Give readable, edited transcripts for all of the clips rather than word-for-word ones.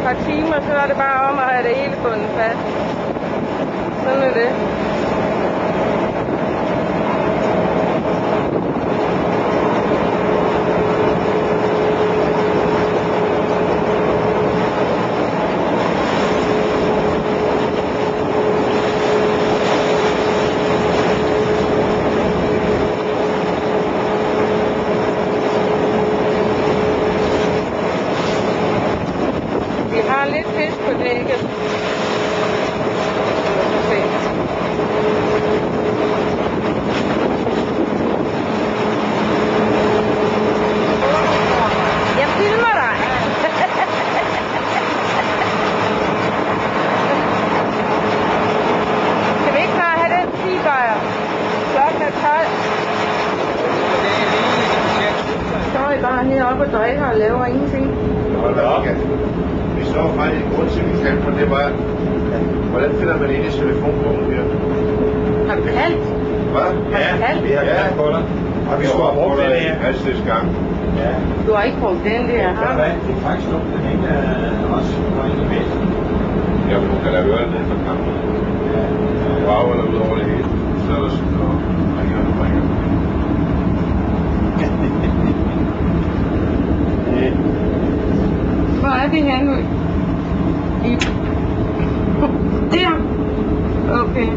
par timer, så er det bare om at have det hele bundet fast. Sådan er det. Vi har lidt fisk på dækket. Jeg filmer dig. Skal vi ikke bare have den tibajer? Klokken er 12. Står I bare heroppe og drikker og laver ingenting? Hold da op. Vi står faktisk i grund til, vi kan, for det var, hvordan finder man ind i telefonbogen her? Har du kaldt? Hvad? Ja, vi har kaldt på dig. Og vi skulle have brugt den her. Halvstids gang. Ja. Du har ikke brugt den der, har du? Det er faktisk dumt, den ikke også går ind i mæsen. Ja, men du kan da høre det ned fra kampen. Ja. Wow, eller ud over det hele. Så er der sådan noget. Ringer. Hvor er vi henne? Der? Okay.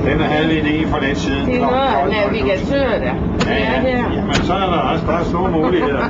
Den havde vi lige for den siden. Det er noget af navigatør der. Ja. Jamen, så er der også bare store muligheder.